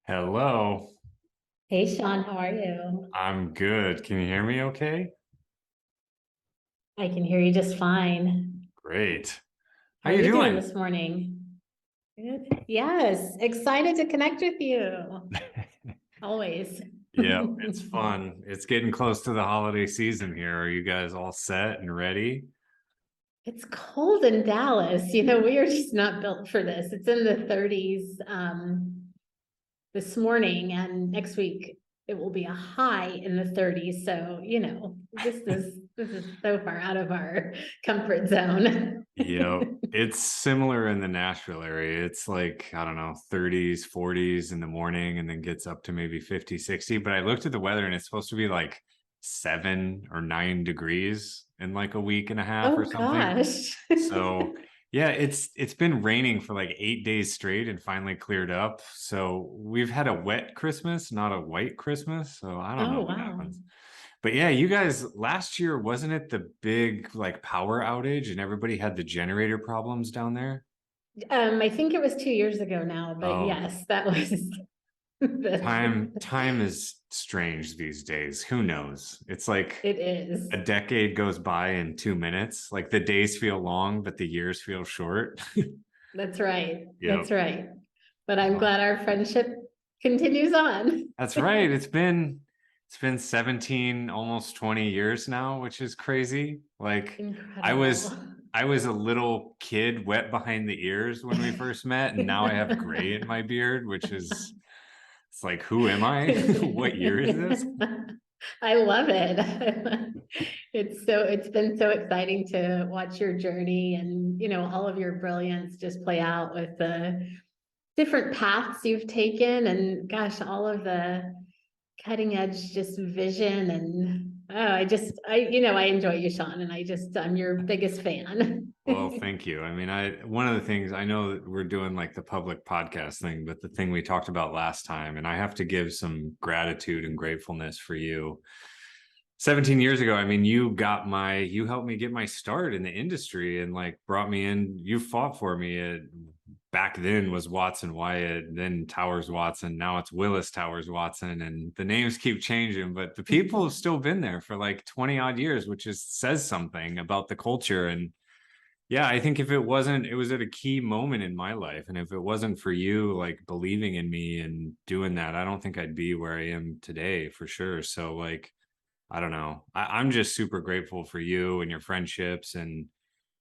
Hello, Hey Sean, how are you? I'm good. Can you hear me okay? I can hear you just fine. Great. How How are you you doing doing? this morning? Good. Yes, excited to connect with you. Always. Yeah, it's fun. It's getting close to the holiday season here. Are you guys all set and ready? It's cold in Dallas. We are just not built for this. It's in the 30s this morning, and next week it will be a high in the 30s. So, this is so far out of our comfort zone. Yep. It's similar in the Nashville area. It's like, I don't know, 30s, 40s in the morning and then gets up to maybe 50, 60. But I looked at the weather and it's supposed to be like 7 or 9 degrees in like a week and a half or Oh something. gosh. So yeah, it's been raining for like 8 days straight and finally cleared up. So we've had a wet Christmas, not a white Christmas. So I don't know Oh what wow. happens. But yeah, you guys last year wasn't it the big like power outage and everybody had the generator problems down there? I think it was 2 years ago now, but Oh, yes, that was the, time is strange these days. Who knows? It's like it is. a decade goes by in 2 minutes. Like the days feel long, but the years feel short. That's right. Yep. That's right. But I'm Wow. glad our friendship continues on. That's right. It's been 17, almost 20 years now, which is crazy. Like I Incredible. was I was a little kid wet behind the ears when we first met, and now I have gray in my beard, which is it's like, who am I? What year is this? I love it. It's been so exciting to watch your journey and all of your brilliance just play out with the different paths you've taken and gosh, all of the cutting edge just vision and I enjoy you, Sean, and I'm your biggest fan. Well, thank you. I mean, one of the things I know that we're doing like the public podcast thing, but the thing we talked about last time, and I have to give some gratitude and gratefulness for you. 17 years ago, I mean, you helped me get my start in the industry and like brought me in. You fought for me. Back then was Watson Wyatt, then Towers Watson. Now it's Willis Towers Watson, and the names keep changing, but the people have still been there for like 20 odd years, which just says something about the culture. And yeah, I think if it wasn't, it was at a key moment in my life. And if it wasn't for you, like believing in me and doing that, I don't think I'd be where I am today for sure. So, like, I don't know. I'm just super grateful for you and your friendships. And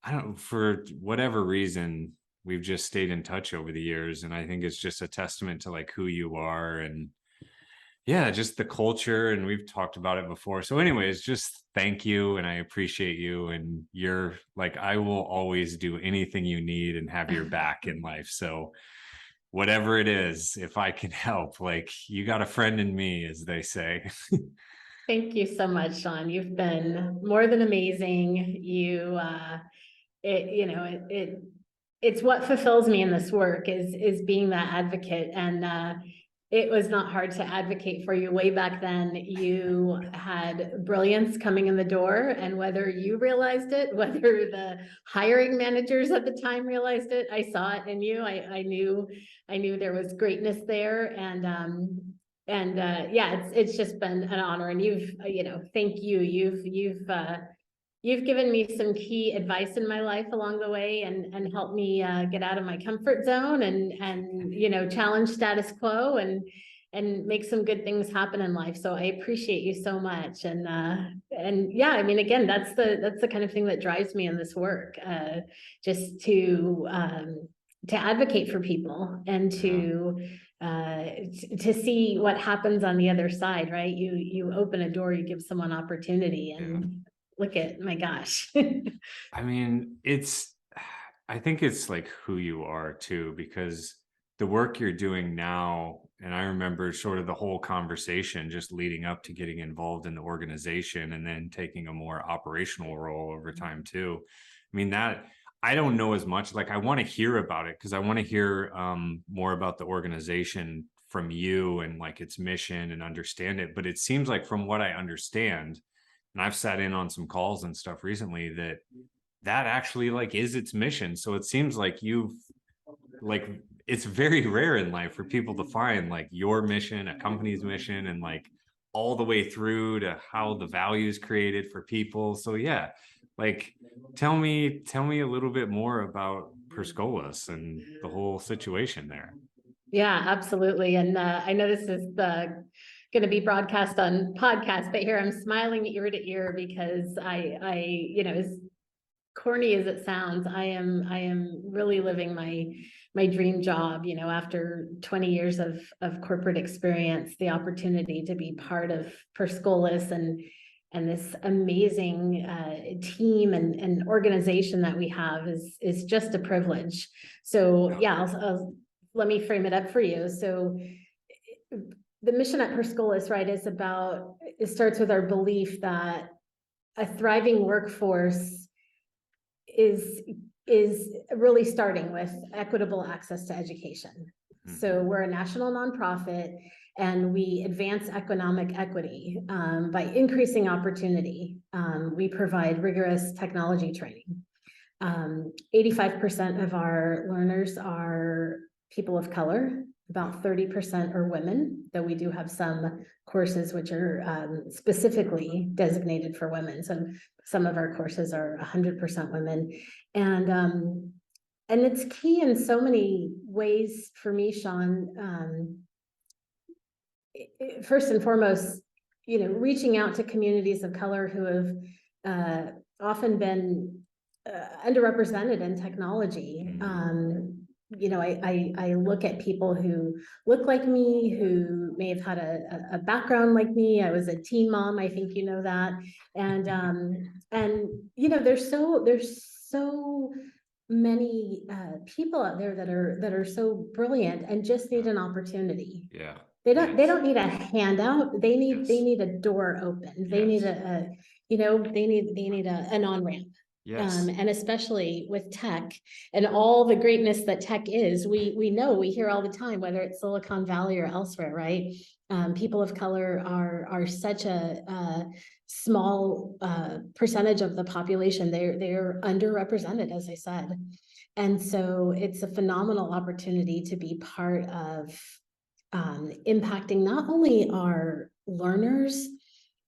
I don't, for whatever reason, we've just stayed in touch over the years. And I think it's just a testament to like who you are and yeah, just the culture. And we've talked about it before. So, anyways, just thank you. And I appreciate you. And you're like, I will always do anything you need and have your back in life. So, whatever it is, if I can help, like, you got a friend in me, as they say. Thank you so much, Sean. You've been more than amazing. It's what fulfills me in this work is being that advocate. And it was not hard to advocate for you way back then. You had brilliance coming in the door, and whether you realized it, whether the hiring managers at the time realized it, I saw it in you. I knew there was greatness there, and yeah, it's just been an honor. And thank you. You've given me some key advice in my life along the way and helped me get out of my comfort zone and challenge status quo and make some good things happen in life. So I appreciate you so much. And yeah, I mean, again, that's the kind of thing that drives me in this work, just to advocate for people and Yeah. to see what happens on the other side, right? You open a door, you give someone opportunity, Yeah. and look at my gosh. I mean, I think it's like who you are too, because the work you're doing now, and I remember sort of the whole conversation just leading up to getting involved in the organization and then taking a more operational role over time too. I mean, that I don't know as much. Like, I want to hear about it because I want to hear more about the organization from you and like its mission and understand it. But it seems like, from what I understand, and I've sat in on some calls and stuff recently that actually like is its mission. So it seems like you've like it's very rare in life for people to find like your mission, a company's mission, and like all the way through to how the value is created for people. So yeah, like tell me a little bit more about Perscolis and the whole situation there. Yeah, absolutely. And I know this is going to be broadcast on podcast, but here I'm smiling ear to ear because you know, as corny as it sounds, I am really living my dream job, you know, after 20 years of corporate experience, the opportunity to be part of Perscolis and this amazing team and organization that we have is just a privilege. So yeah, let me frame it up for you. So the mission at Perscolis, right, it starts with our belief that a thriving workforce is really starting with equitable access to education. So we're a national nonprofit and we advance economic equity by increasing opportunity. We provide rigorous technology training. 85% of our learners are people of color, about 30% are women, though we do have some courses which are specifically designated for women. So some of our courses are 100% women. And it's key in so many ways for me, Sean. First and foremost, you know, reaching out to communities of color who have often been underrepresented in technology. You know, I look at people who look like me, who may have had a background like me. I was a teen mom, I think you know that. And you know, there's so many people out there that are so brilliant and just need an opportunity. Yeah. They don't need a handout. They need a door open. They need you know, they need an on-ramp. Yes. And especially with tech and all the greatness that tech is, we know, we hear all the time, whether it's Silicon Valley or elsewhere, right? People of color are such a small percentage of the population. They're underrepresented, as I said. And so it's a phenomenal opportunity to be part of impacting not only our learners,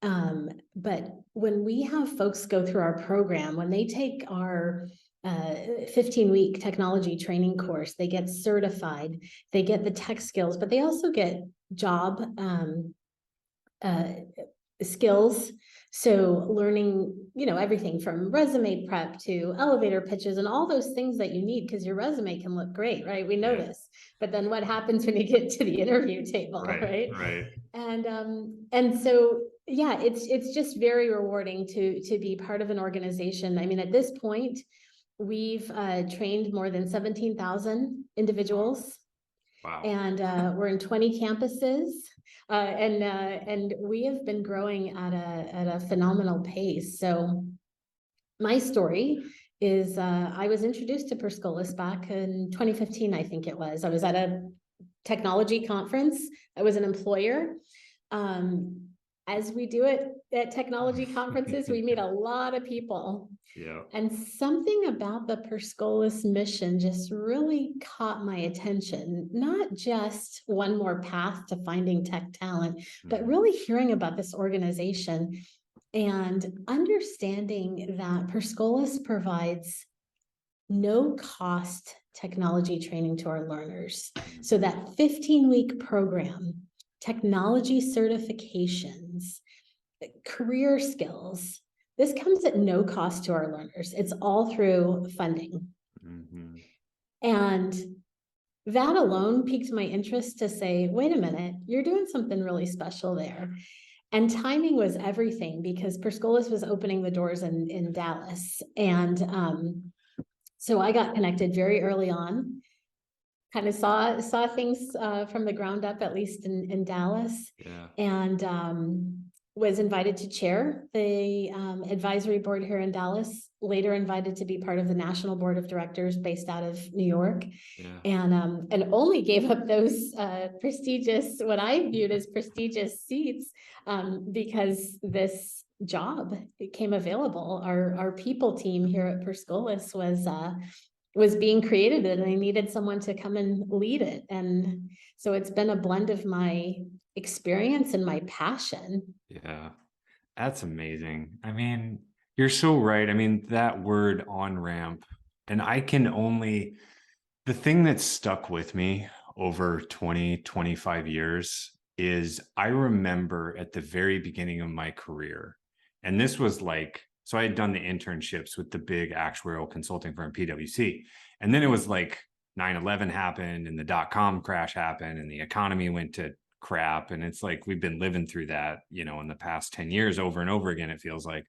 but when we have folks go through our program, when they take our 15-week technology training course, they get certified, they get the tech skills, but they also get job skills. So learning, you know, everything from resume prep to elevator pitches and all those things that you need, because your resume can look great, right? We know this, but then what happens when you get to the interview table, right? Right. And so, yeah, it's just very rewarding to be part of an organization. I mean, at this point, we've trained more than 17,000 individuals. Wow. And we're in 20 campuses. And we have been growing at a phenomenal pace. So my story is I was introduced to Perscolis back in 2015, I think it was. I was at a technology conference. I was an employer. As we do it at technology conferences, we meet a lot of people. Yeah. And something about the Perscolis mission just really caught my attention, not just one more path to finding tech talent, but really hearing about this organization and understanding that Perscolis provides no cost technology training to our learners. So that 15-week program, technology certifications, career skills, this comes at no cost to our learners. It's all through funding. And that alone piqued my interest to say, wait a minute, you're doing something really special there. And timing was everything, because Perscolis was opening the doors in Dallas. And so I got connected very early on, kind of saw things from the ground up, at least in Dallas. Yeah. And was invited to chair the advisory board here in Dallas, later invited to be part of the national board of directors based out of New York. Yeah. And only gave up those prestigious, what I viewed as prestigious seats, because this job came available. Our people team here at Perscolis was being created and I needed someone to come and lead it. And so it's been a blend of my experience and my passion. Yeah. That's amazing. I mean, you're so right. I mean, that word on ramp, and I can only, the thing that stuck with me over 20, 25 years is I remember at the very beginning of my career, and this was like, so I had done the internships with the big actuarial consulting firm, PwC. And then it was like 9/11 happened and the dot-com crash happened and the economy went to crap. And it's like, we've been living through that, you know, in the past 10 years over and over again, it feels like.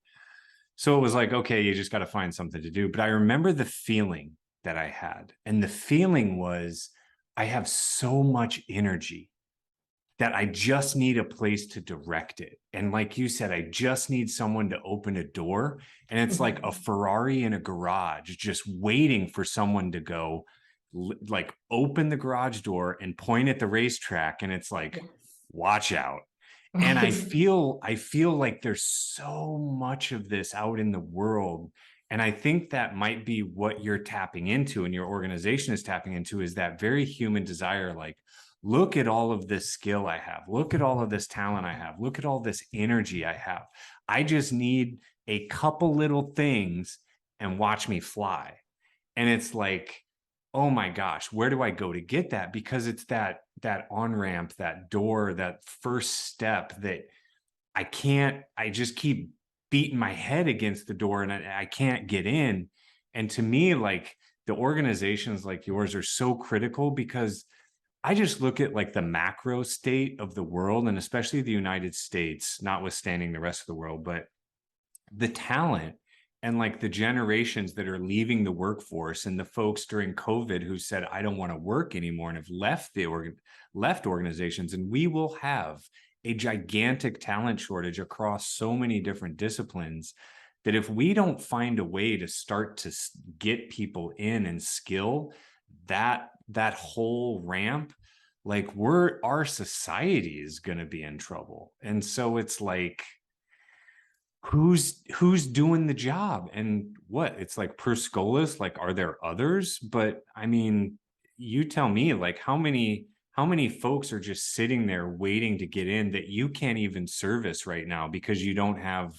So it was like, okay, you just got to find something to do. But I remember the feeling that I had. And the feeling was, I have so much energy that I just need a place to direct it. And like you said, I just need someone to open a door. And it's like a Ferrari in a garage, just waiting for someone to go, like, open the garage door and point at the racetrack. And it's like, Yes. watch out. Right. And I feel like there's so much of this out in the world. And I think that might be what you're tapping into and your organization is tapping into, is that very human desire. Like, look at all of this skill I have. Look at all of this talent I have. Look at all this energy I have. I just need a couple little things and watch me fly. And it's like, oh my gosh, where do I go to get that? Because it's that on-ramp, that door, that first step that I just keep beating my head against the door and I can't get in. And to me, like, the organizations like yours are so critical, because I just look at like the macro state of the world, and especially the United States, notwithstanding the rest of the world, but the talent and like the generations that are leaving the workforce, and the folks during COVID who said, I don't want to work anymore, and have left left organizations. And we will have a gigantic talent shortage across so many different disciplines, that if we don't find a way to start to get people in and skill that whole ramp, like, our society is going to be in trouble. And so it's like, who's doing the job? And what, it's like per Scholas, like, are there others? But I mean, you tell me, like, how many folks are just sitting there waiting to get in that you can't even service right now because you don't have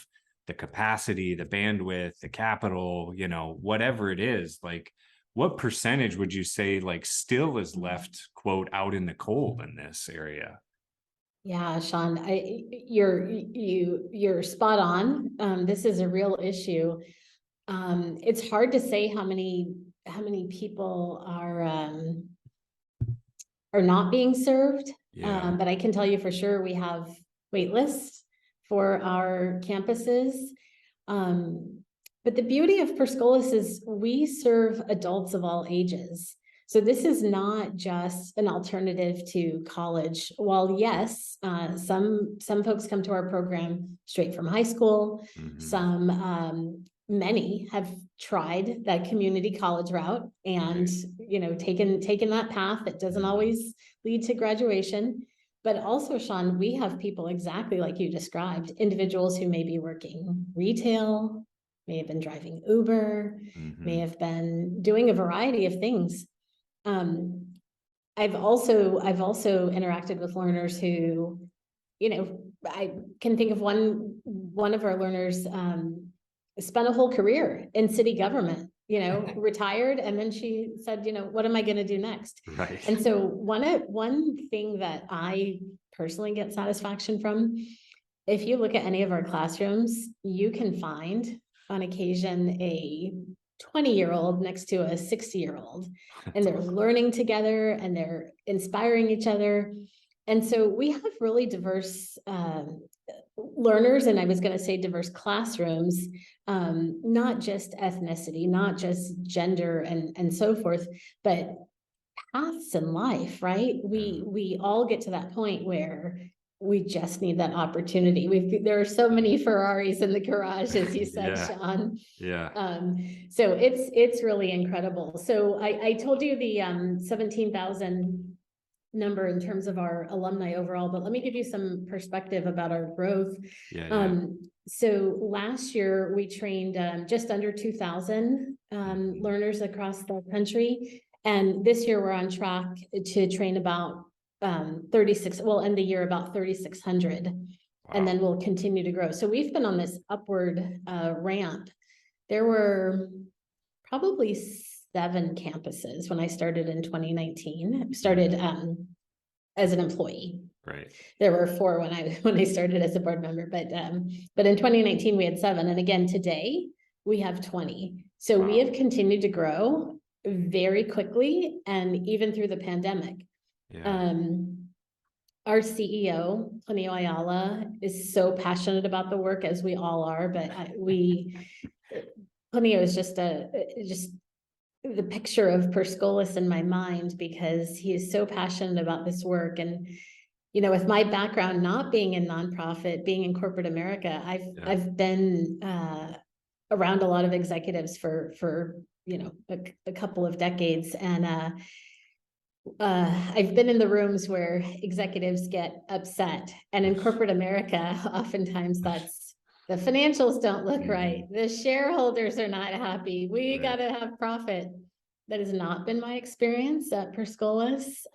the capacity, the bandwidth, the capital, you know, whatever it is. Like, what percentage would you say, like, still is left, quote, out in the cold in this area? Yeah, Sean, you're spot on. This is a real issue. It's hard to say how many people are not being served. Yeah. But I can tell you for sure we have wait lists for our campuses. But the beauty of Perscolas is we serve adults of all ages. So this is not just an alternative to college. While yes, some folks come to our program straight from high school. Some many have tried that community college route and you know taken that path that doesn't always lead to graduation. But also, Sean, we have people exactly like you described, individuals who may be working retail, may have been driving Uber, may have been doing a variety of things. I've also interacted with learners who, you know, I can think of one of our learners spent a whole career in city government, you know, retired, and then she said, you know, what am I going to do next? Right. And so one thing that I personally get satisfaction from, if you look at any of our classrooms, you can find on occasion a 20-year-old next to a 60-year-old, and they're learning together and they're inspiring each other. And so we have really diverse learners, and I was going to say diverse classrooms, not just ethnicity, not just gender and so forth, but paths in life, right? We all get to that point where we just need that opportunity. There are so many Ferraris in the garage, as you said, Sean. Yeah. So it's really incredible. So I told you the 17,000 number in terms of our alumni overall, but let me give you some perspective about our growth. Yeah. So last year we trained just under 2,000 learners across the country. And this year we're on track to train about 36, we'll end the year about 3,600. Wow. And then we'll continue to grow. So we've been on this upward ramp. There were probably 7 campuses when I started in 2019, started as an employee. Right. There were 4 when I started as a board member, but in 2019 we had 7. And again, today we have 20. So we have continued to grow very quickly, and even through the pandemic. Yeah. Our CEO, Plinio Ayala, is so passionate about the work, as we all are, but Plinio is just the picture of Perscolis in my mind, because he is so passionate about this work. And, you know, with my background, not being in nonprofit, being in corporate America, I've been around a lot of executives for you know, a couple of decades. And I've been in the rooms where executives get upset, and in corporate America, oftentimes that's the financials don't look right. The shareholders are not happy. We got to have profit. That has not been my experience at Perscolis.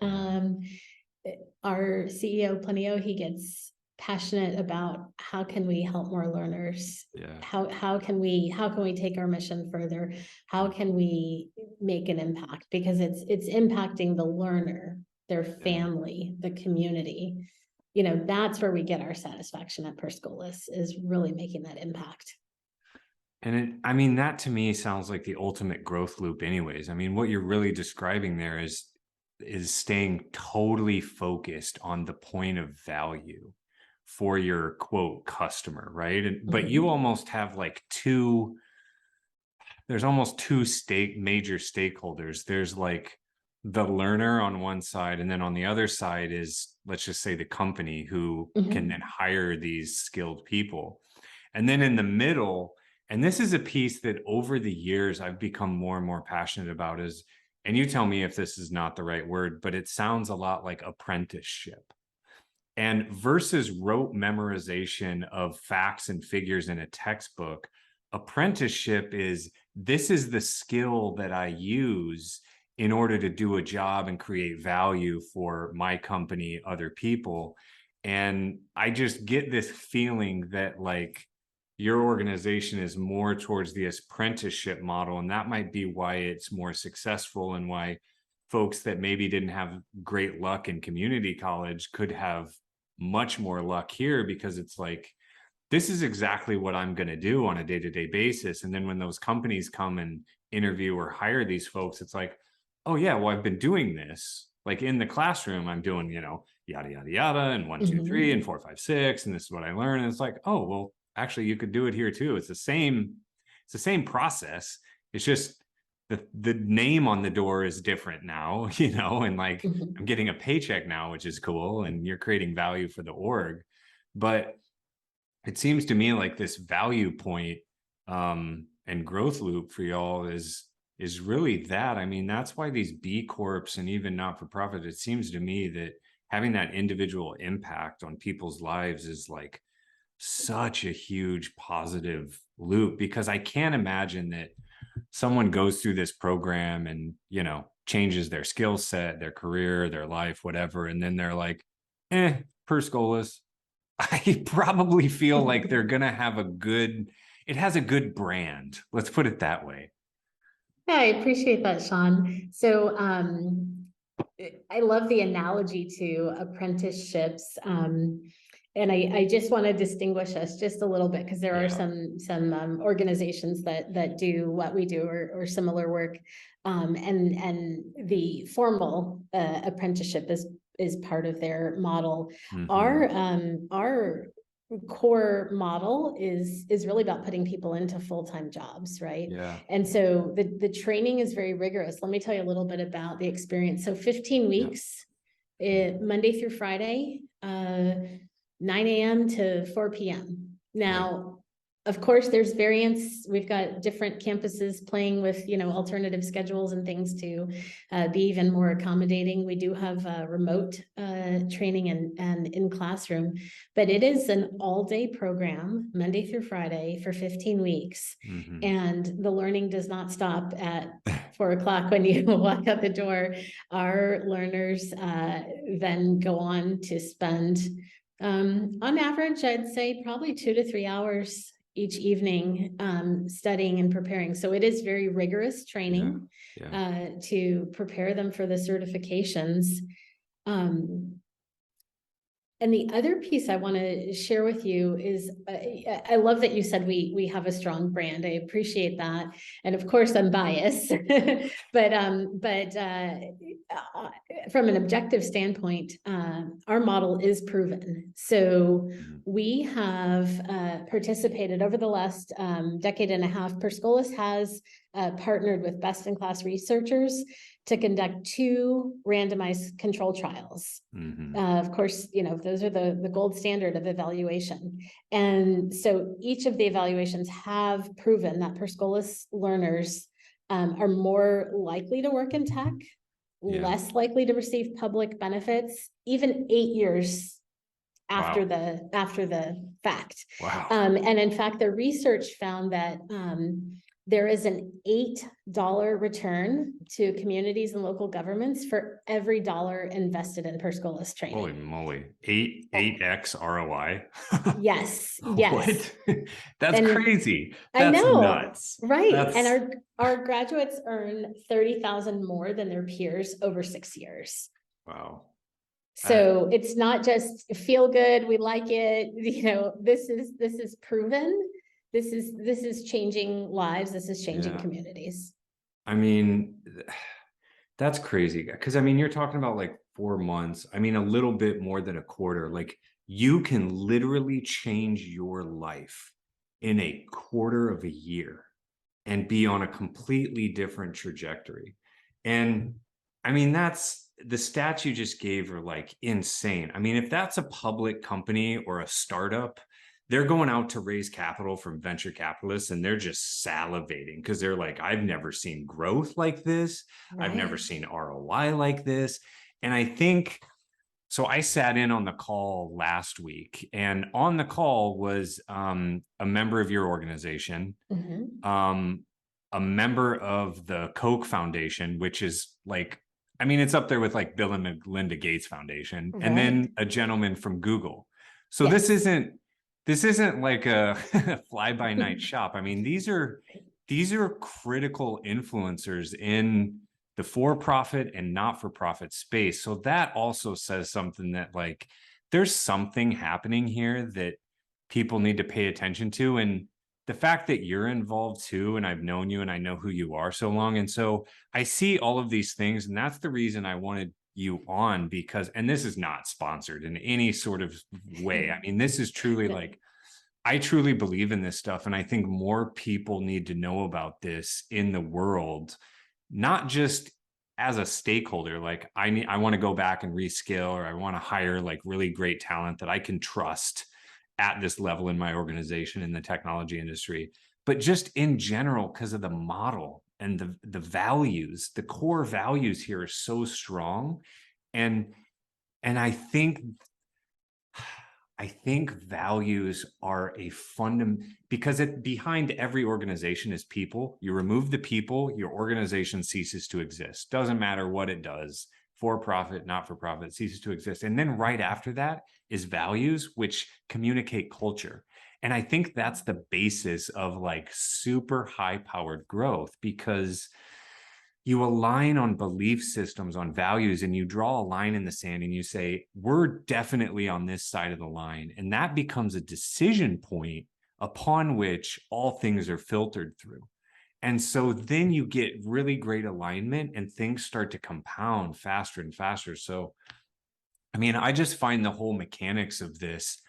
Our CEO, Plinio, he gets passionate about how can we help more learners? How can we take our mission further? How can we make an impact? Because it's impacting the learner, their family, the community. You know, that's where we get our satisfaction at Perscolis, is really making that impact. And I mean, that to me sounds like the ultimate growth loop anyways. I mean, what you're really describing there is staying totally focused on the point of value for your quote customer, right? And but you almost have like there's almost 2 major stakeholders. There's like the learner on one side, and then on the other side is, let's just say, the company who can then hire these skilled people. And then in the middle, and this is a piece that over the years I've become more and more passionate about, is, and you tell me if this is not the right word, but it sounds a lot like apprenticeship. And versus rote memorization of facts and figures in a textbook, apprenticeship is, this is the skill that I use in order to do a job and create value for my company, other people. And I just get this feeling that like your organization is more towards the apprenticeship model, and that might be why it's more successful, and why folks that maybe didn't have great luck in community college could have much more luck here, because it's like, this is exactly what I'm going to do on a day-to-day basis. And then when those companies come and interview or hire these folks, it's like, oh yeah, well, I've been doing this. Like in the classroom, I'm doing, you know, yada, yada, yada, and 1, 2, 3, and 4, 5, 6. And this is what I learned. And it's like, oh, well, actually you could do it here too. It's the same process. It's just the name on the door is different now, you know, and like I'm getting a paycheck now, which is cool. And you're creating value for the org. But it seems to me like this value point and growth loop for y'all is really that. I mean, that's why these B Corps and even not-for-profit, it seems to me that having that individual impact on people's lives is like such a huge positive loop, because I can't imagine that someone goes through this program and, you know, changes their skill set, their career, their life, whatever. And then they're like, Perscolis. I probably feel like they're going to have it has a good brand. Let's put it that way. Yeah, I appreciate that, Sean. So I love the analogy to apprenticeships. And I just want to distinguish us just a little bit, because there are some organizations that do what we do, or similar work. And the formal apprenticeship is part of their model. Our core model is really about putting people into full-time jobs, right? And so the training is very rigorous. Let me tell you a little bit about the experience. So 15 weeks, Monday through Friday, 9 a.m. to 4 p.m. Now, Of course, there's variance. We've got different campuses playing with, alternative schedules and things to be even more accommodating. We do have remote training and in classroom, but it is an all-day program, Monday through Friday for 15 weeks. Mhm. And the learning does not stop at 4 o'clock when you walk out the door. Our learners then go on to spend, on average, I'd say probably 2 to 3 hours each evening studying and preparing. So it is very rigorous training to prepare them for the certifications. And the other piece I want to share with you is, I love that you said we have a strong brand. I appreciate that, and of course I'm biased, but from an objective standpoint, our model is proven. So we have participated over the last decade and a half. Perscolis has partnered with best-in-class researchers to conduct 2 randomized control trials. Of course, those are the gold standard of evaluation. And so each of the evaluations have proven that Perscolis learners are more likely to work in tech, less likely to receive public benefits, even 8 years after the fact. Wow. And in fact, the research found that there is an $8 return to communities and local governments for every dollar invested in Perscolis training. Holy moly. 8x ROI. Yes. What? That's crazy. That's I know, nuts. Right. And our graduates earn $30,000 more than their peers over 6 years. Wow. So it's not just feel good, we like it, this is proven. This is changing lives. This is changing communities. I mean, that's crazy. Because you're talking about like 4 months. A little bit more than a quarter. Like you can literally change your life in a quarter of a year and be on a completely different trajectory. And that's the stats you just gave are like insane. If that's a public company or a startup, they're going out to raise capital from venture capitalists and they're just salivating because they're like, I've never seen growth like this. Right. I've never seen ROI like this. And I think, so I sat in on the call last week, and on the call was a member of your organization, a member of the Koch Foundation, which is like, it's up there with like Bill and Melinda Gates Foundation, and then a gentleman from Google. So this isn't like a fly-by-night shop. These are critical influencers in the for-profit and not-for-profit space. So that also says something that like there's something happening here that people need to pay attention to. And the fact that you're involved too, and I've known you and I know who you are so long. And so I see all of these things, and that's the reason I wanted you on, because, and this is not sponsored in any sort of way. This is truly like, I truly believe in this stuff. And I think more people need to know about this in the world, not just as a stakeholder. Like I want to go back and reskill, or I want to hire like really great talent that I can trust at this level in my organization in the technology industry, but just in general, because of the model and the values, the core values here are so strong. And I think values are a because behind every organization is people. You remove the people, your organization ceases to exist. Doesn't matter what it does, for profit, not for profit, ceases to exist. And then right after that is values, which communicate culture. And I think that's the basis of like super high powered growth, because you align on belief systems, on values, and you draw a line in the sand and you say, we're definitely on this side of the line. And that becomes a decision point upon which all things are filtered through. And so then you get really great alignment and things start to compound faster and faster. So, I just find the whole mechanics of this,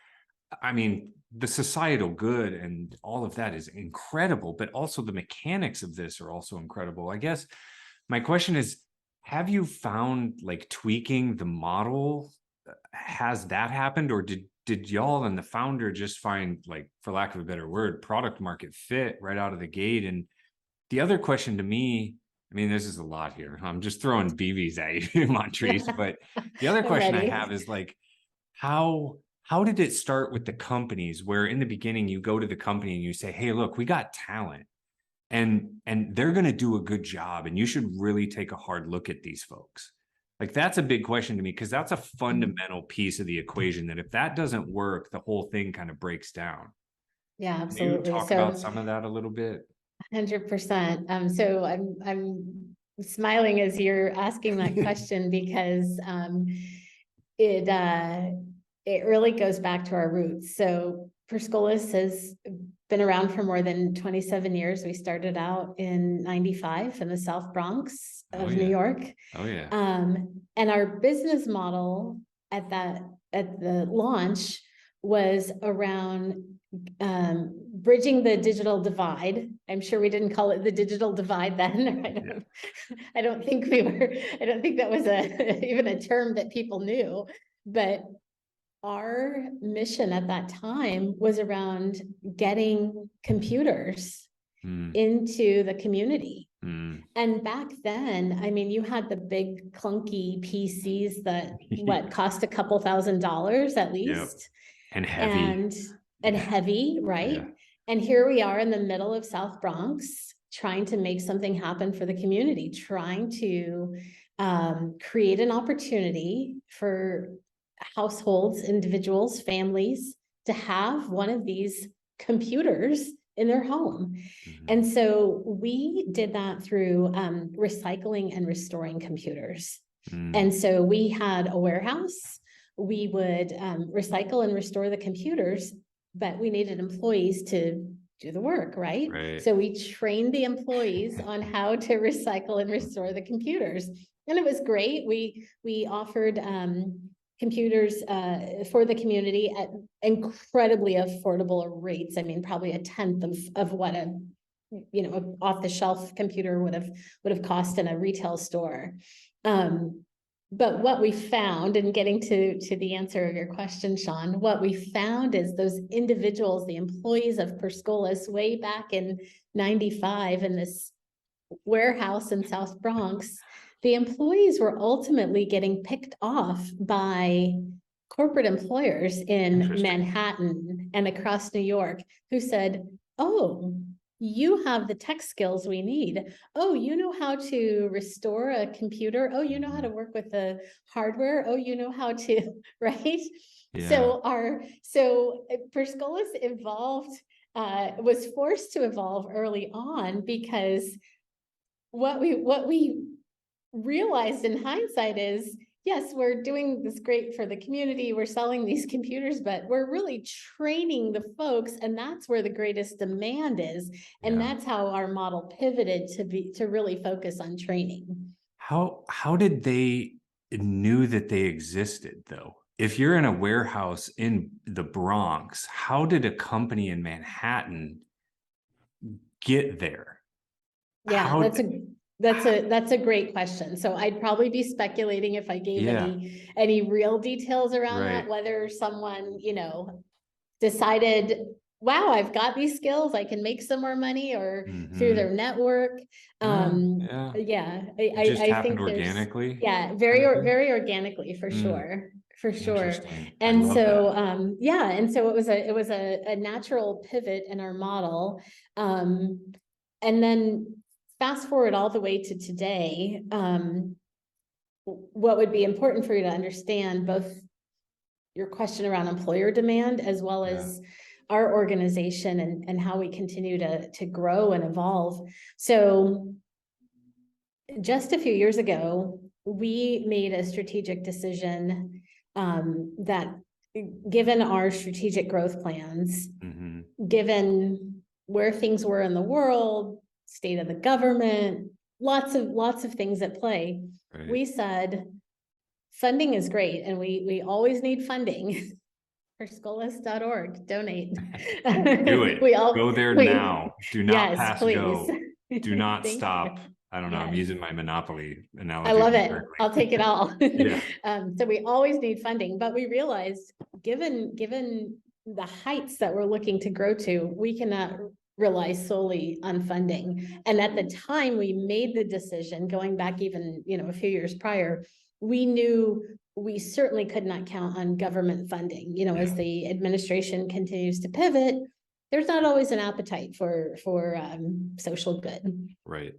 the societal good and all of that is incredible, but also the mechanics of this are also incredible. I guess my question is, have you found like tweaking the model has that happened, or did y'all and the founder just find, like, for lack of a better word, product market fit right out of the gate? And the other question to me, I mean, this is a lot here. I'm just throwing BBs at you, Montreece. But the other I'm question I ready. have is, like, how did it start with the companies, where in the beginning you go to the company and you say, hey, look, we got talent and they're going to do a good job, and you should really take a hard look at these folks. Like, that's a big question to me, because that's a fundamental piece of the equation, that if that doesn't work, the whole thing kind of breaks down. Yeah, Can you absolutely. talk about some of that a little bit? 100%. So I'm smiling as you're asking that question, because it really goes back to our roots. So Perscolis has been around for more than 27 years. We started out in 95 in the South Bronx of New York. Oh yeah. And our business model at the launch was around bridging the digital divide. I'm sure we didn't call it the digital divide then. I don't think that was even a term that people knew, but our mission at that time was around getting computers into the community. And back then, I mean, you had the big clunky PCs that cost a couple $1,000s at least. And heavy. And heavy, right? Yeah. And here we are in the middle of South Bronx, trying to make something happen for the community, trying to create an opportunity for households, individuals, families to have one of these computers in their home. And so we did that through recycling and restoring computers. And so we had a warehouse. We would recycle and restore the computers, but we needed employees to do the work, right? So we trained the employees on how to recycle and restore the computers. And it was great. We offered computers for the community at incredibly affordable rates. I mean, probably a tenth of what a off-the-shelf computer would have cost in a retail store. But what we found, and getting to the answer of your question, Sean, what we found is those individuals, the employees of Perscolis way back in 95 in this warehouse in South Bronx, the employees were ultimately getting picked off by corporate employers in Manhattan and across New York who said, oh, you have the tech skills we need. Oh, you know how to restore a computer. Oh, you know how to work with the hardware. Oh, you know how to, right? Yeah. So Perscolis evolved, was forced to evolve early on, because what we realized in hindsight is, yes, we're doing this great for the community. We're selling these computers, but we're really training the folks, and that's where the greatest demand is. And that's how our model pivoted to really focus on training. How did they knew that they existed, though? If you're in a warehouse in the Bronx, how did a company in Manhattan get there? Yeah, that's a great question. So I'd probably be speculating if I gave any real details around that, whether someone, decided, wow, I've got these skills, I can make some more money, or through their network. I think organically. Very organically, for sure. For sure. And so, and so it was a natural pivot in our model. And then fast forward all the way to today, what would be important for you to understand, both your question around employer demand as well as our organization and how we continue to grow and evolve. So just a few years ago, we made a strategic decision that, given our strategic growth plans, given where things were in the world, state of the government, lots of things at play. We said, funding is great, and we always need funding. Perscolis.org, donate. Do it. Go there now. Do not pass go. Do not stop. I don't know. I'm Yes. using my Monopoly I analogy love it. correctly. I'll take it all. Yeah. So we always need funding, but we realized given the heights that we're looking to grow to, we cannot rely solely on funding. And at the time we made the decision, going back even, a few years prior, we knew we certainly could not count on government funding. As the administration continues to pivot, there's not always an appetite for social good. Right.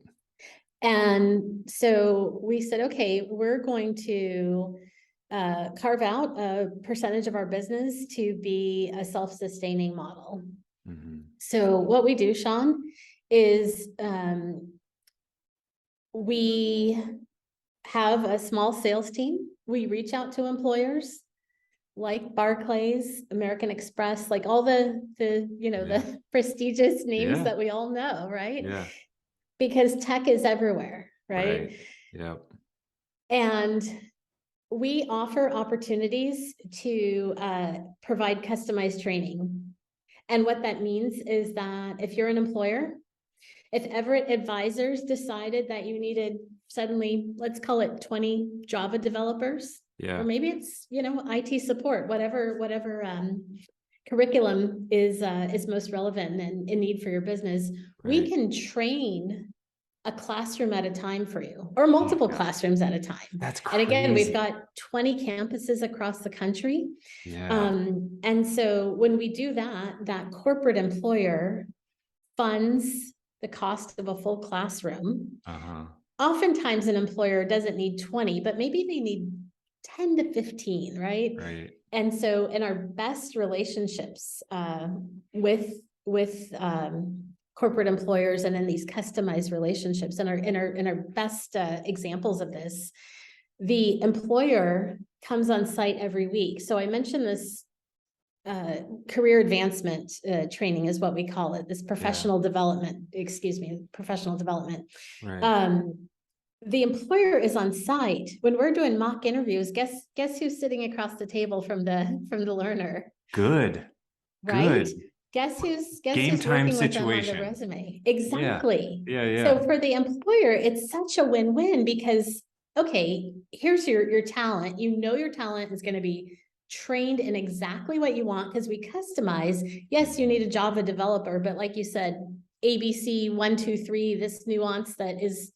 And so we said, okay, we're going to carve out a percentage of our business to be a self-sustaining model. Mm-hmm. So what we do, Sean, is we have a small sales team. We reach out to employers like Barclays, American Express, like all the the prestigious names that we all know, right? Yeah. Because tech is everywhere, right? Right. Yep. And we offer opportunities to provide customized training. And what that means is that if you're an employer, if Everett advisors decided that you needed suddenly, let's call it 20 Java developers, or maybe it's, IT support, whatever curriculum is most relevant and in need for your business, we can train a classroom at a time for you, or multiple classrooms at a time. That's crazy. And again, we've got 20 campuses across the country. Yeah. And so when we do that corporate employer funds the cost of a full classroom. Oftentimes an employer doesn't need 20, but maybe they need 10 to 15, right? Right. And so in our best relationships with corporate employers and in these customized relationships, and in our best examples of this, the employer comes on site every week. So I mentioned this career advancement training is what we call it, this professional development, professional development. Right. The employer is on site when we're doing mock interviews. Guess who's sitting across the table from the learner? Good. Right? Good. Guess who's Game time working with them on the situation. resume? Exactly. Yeah. So for the employer, it's such a win-win because, okay, here's your talent. Your talent is going to be trained in exactly what you want because we customize. Yes, you need a Java developer, but like you said, ABC 1, 2, 3, this nuance that is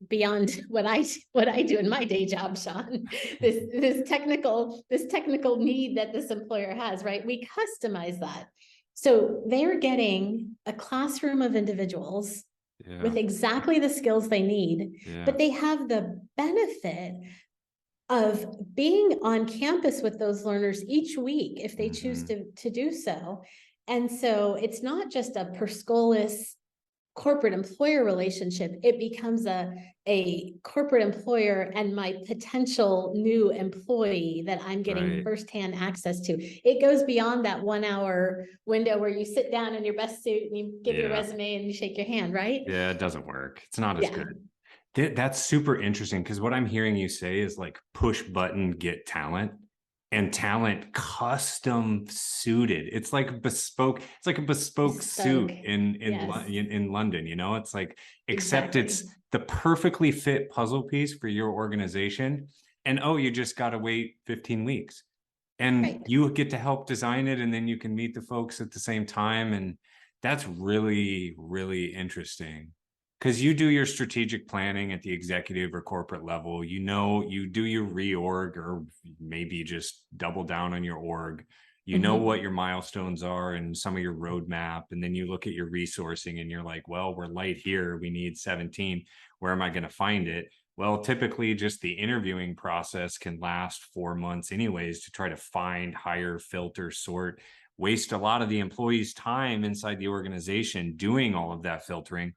beyond what I do in my day job, Sean. This technical need that this employer has, right? We customize that. So they're getting a classroom of individuals with exactly the skills they need, but they have the benefit of being on campus with those learners each week if they choose to do so. And so it's not just a per scholas corporate employer relationship, it becomes a corporate employer and my potential new employee that I'm getting firsthand access to. It goes beyond that 1 hour window where you sit down in your best suit and you give your resume and you shake your hand, right? Yeah, it doesn't work. It's not as good. That's super interesting because what I'm hearing you say is like push button, get talent. And talent custom suited. It's like bespoke. It's like a bespoke suit in London. It's like, except it's the perfectly fit puzzle piece for your organization. And you just got to wait 15 weeks, and you get to help design it, and then you can meet the folks at the same time. And that's really, really interesting. Because you do your strategic planning at the executive or corporate level, you do your reorg, or maybe just double down on your org. You know what your milestones are and some of your roadmap. And then you look at your resourcing and you're like, well, we're light here. We need 17. Where am I going to find it? Well, typically just the interviewing process can last 4 months anyways to try to find, hire, filter, sort, waste a lot of the employees' time inside the organization doing all of that filtering.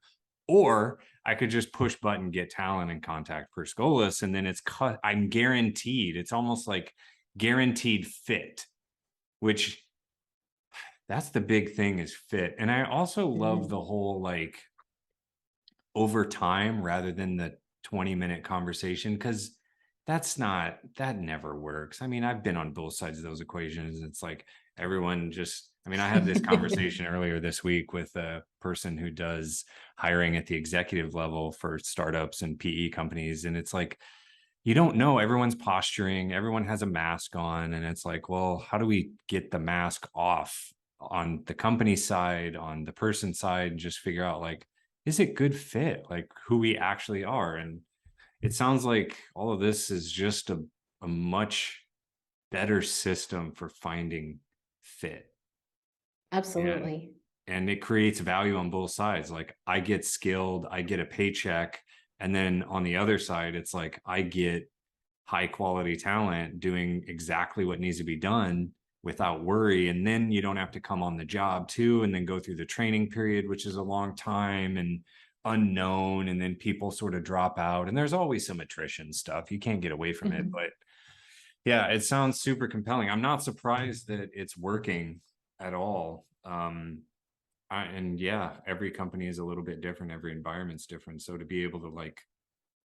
Or I could just push button, get talent, and contact per scholas, and then I'm guaranteed. It's almost like guaranteed fit, which that's the big thing is fit. And I also love the whole like over time rather than the 20-minute conversation, because that never works. I mean, I've been on both sides of those equations. It's like everyone just, I mean, I had this conversation earlier this week with a person who does hiring at the executive level for startups and PE companies. And it's like, you don't know, everyone's posturing, everyone has a mask on. And it's like, well, how do we get the mask off on the company side, on the person side, and just figure out like, is it good fit, like who we actually are? And it sounds like all of this is just a much better system for finding fit. And Absolutely. and it creates value on both sides. Like I get skilled, I get a paycheck. And then on the other side, it's like I get high quality talent doing exactly what needs to be done without worry. And then you don't have to come on the job too, and then go through the training period, which is a long time and unknown. And then people sort of drop out. And there's always some attrition stuff. You can't get away from it. But yeah, it sounds super compelling. I'm not surprised that it's working at all. And yeah, every company is a little bit different. Every environment's different. So to be able to like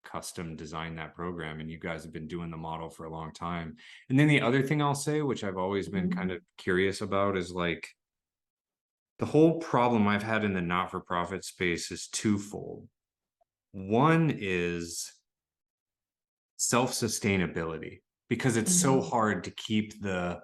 custom design that program, and you guys have been doing the model for a long time. And then the other thing I'll say, which I've always been kind of curious about, is like the whole problem I've had in the not-for-profit space is twofold. One is self-sustainability, because it's so hard to keep the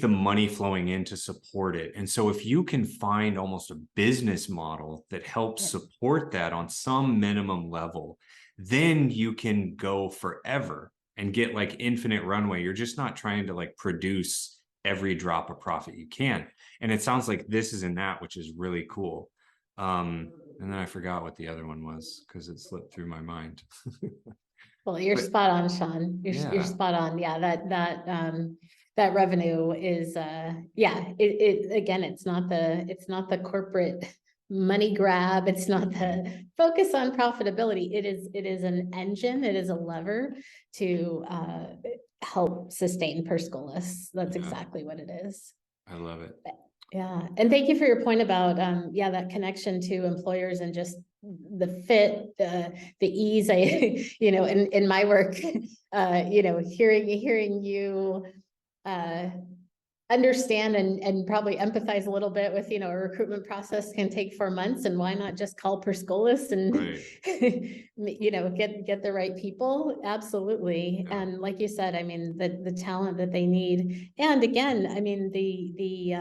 money flowing in to support it. And so if you can find almost a business model that helps support that on some minimum level, then you can go forever and get like infinite runway. You're just not trying to like produce every drop of profit you can. And it sounds like this is in that, which is really cool. And then I forgot what the other one was because it slipped through my mind. Well, you're But spot on, Sean. You're yeah, spot on. Yeah, that revenue is yeah, it again, it's not the corporate money grab. It's not the focus on profitability. It is an engine, it is a lever to help sustain Perscolas. That's yeah, exactly what it is. I love it. Yeah, and thank you for your point about yeah, that connection to employers and just the fit, the ease. I you know, in my work, you know, hearing you understand and probably empathize a little bit with, you know, a recruitment process can take 4 months, and why not just call Perscolas and Right. you know, get the right people. Absolutely. Yeah. And like you said, I mean, the talent that they need. And again, I mean, the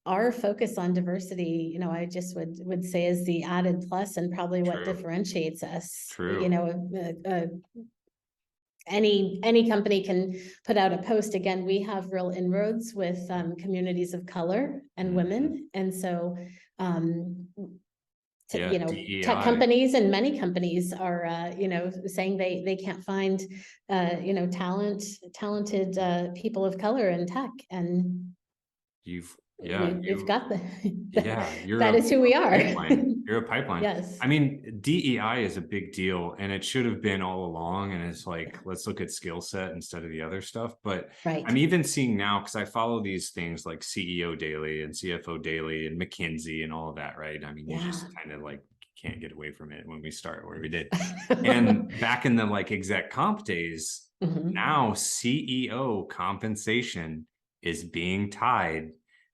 our focus on diversity, you know, I just would say is the added plus and probably what True. differentiates us. You True. know, any company can put out a post. Again, we have real inroads with communities of color and women, and so Yeah, you know, tech DEI. companies and many companies are you know, saying they can't find you know, talented people of color in tech, and You've yeah, we've got the yeah, you're that a is who we are. pipeline. You're a pipeline. Yes, I mean, DEI is a big deal, and it should have been all along. And it's like, let's look at skill set instead of the other stuff. But right. I'm even seeing now, because I follow these things like CEO Daily and CFO Daily and McKinsey and all of that, right? I mean, you Yeah. just kind of like can't get away from it when we start where we did. And back in the like exec comp days, Mhm. now CEO compensation is being tied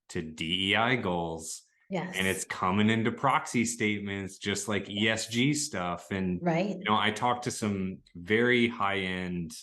to DEI goals, and Yes, it's coming into proxy statements just like ESG stuff. And right. you know, I talked to some very high end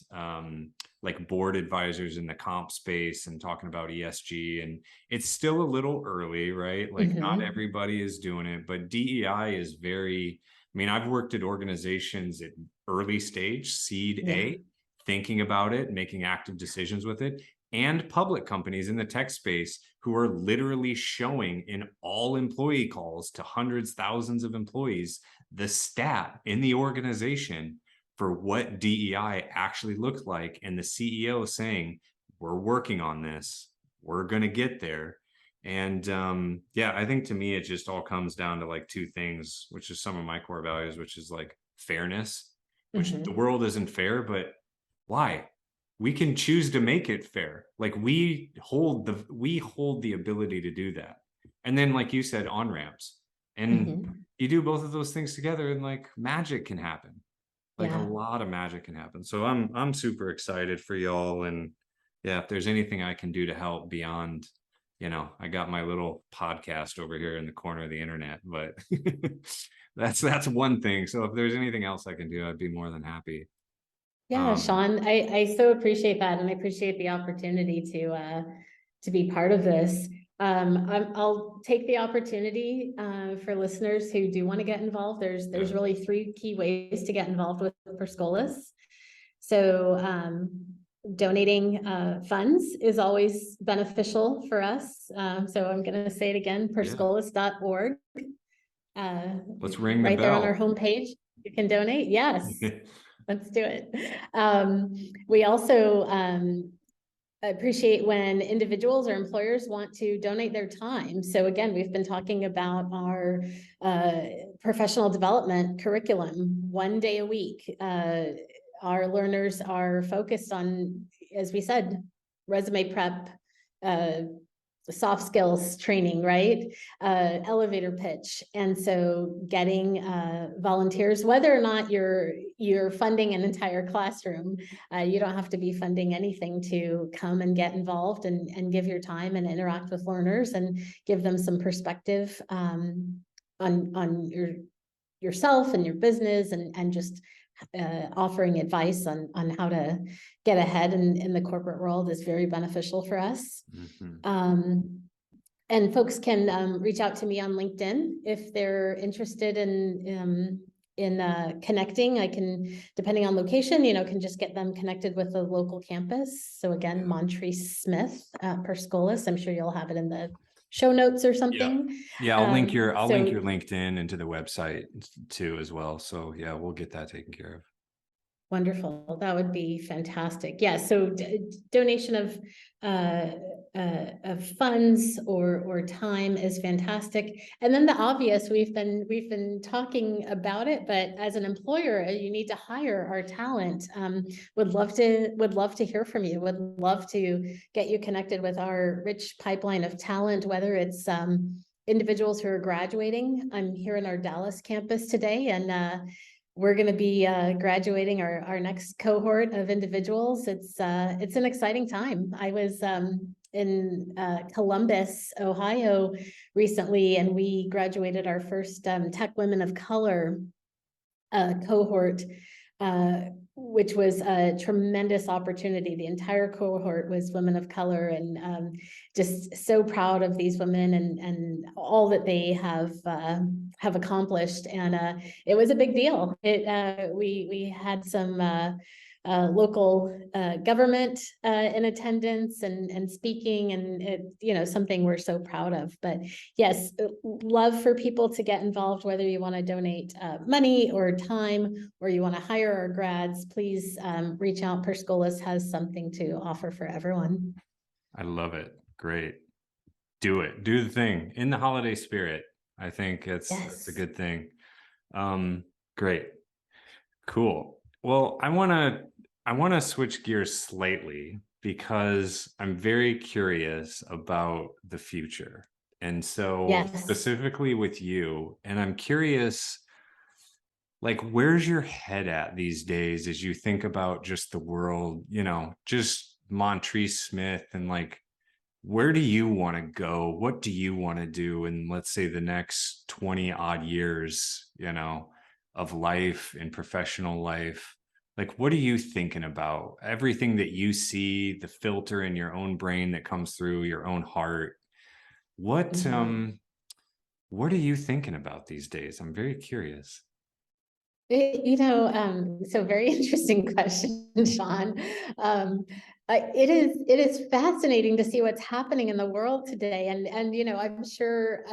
like board advisors in the comp space and talking about ESG, and it's still a little early, right? Like not Mhm. everybody is doing it, but DEI is very, I mean, I've worked at organizations at early stage, seed Yeah, A, thinking about it, making active decisions with it, and public companies in the tech space who are literally showing in all employee calls to hundreds, thousands of employees, the stat in the organization for what DEI actually looked like. And the CEO saying, we're working on this, we're going to get there. And yeah, I think to me, it just all comes down to like two things, which is some of my core values, which is like fairness, which the Mhm. world isn't fair, but why? We can choose to make it fair. Like we hold the ability to do that. And then, like you said, on ramps. And Mhm. you do both of those things together, and like magic can happen. Like a Yeah. lot of magic can happen. So I'm super excited for y'all. And yeah, if there's anything I can do to help beyond, I got my little podcast over here in the corner of the internet, but that's one thing. So if there's anything else I can do, I'd be more than happy. Yeah, Sean, I so appreciate that, and I appreciate the opportunity to be part of this. I'll take the opportunity for listeners who do want to get involved. There's really three key ways to get involved with Perscolis. So donating funds is always beneficial for us. So I'm going to say it again, perscolis.org. Let's ring the right there on our bell. homepage. You can donate. Yes. Let's do it. We also appreciate when individuals or employers want to donate their time. So again, we've been talking about our professional development curriculum 1 day a week. Our learners are focused on, as we said, resume prep, soft skills training, right? Elevator pitch. And so getting volunteers, whether or not you're funding an entire classroom, you don't have to be funding anything to come and get involved and give your time and interact with learners and give them some perspective on yourself and your business and just offering advice on how to get ahead in the corporate world is very beneficial for us. And folks can reach out to me on LinkedIn if they're interested in connecting. I can, depending on location, can just get them connected with the local campus. So again, Montreece Smith, Perscolis. I'm sure you'll have it in the show notes or something. Yeah, I'll link your LinkedIn into the website too as well. So yeah, we'll get that taken care of. Wonderful. That would be fantastic. Yeah. So donation of funds or time is fantastic. And then the obvious, we've been talking about it, but as an employer, you need to hire our talent. Would love to hear from you. Would love to get you connected with our rich pipeline of talent, whether it's individuals who are graduating. I'm here in our Dallas campus today, and we're going to be graduating our next cohort of individuals. It's an exciting time. I was in Columbus, Ohio recently, and we graduated our first Tech Women of Color cohort, which was a tremendous opportunity. The entire cohort was women of color, and just so proud of these women and all that they have accomplished. And it was a big deal. We had some local government in attendance and speaking, and it, something we're so proud of. But yes, love for people to get involved, whether you want to donate money or time, or you want to hire our grads, please reach out. Perscolis has something to offer for everyone. I love it. Great. Do it. Do the thing in the holiday spirit. I think it's a good thing. Great. Cool. Well, I want to switch gears slightly because I'm very curious about the future. And so specifically with you, and I'm curious, like, where's your head at these days as you think about just the world, just Montreece Smith, and like, where do you want to go? What do you want to do in, let's say, the next 20 odd years, of life and professional life? Like, what are you thinking about? Everything that you see, the filter in your own brain that comes through your own heart. What are you thinking about these days? I'm very curious. So very interesting question, Sean. It is fascinating to see what's happening in the world today, and I'm sure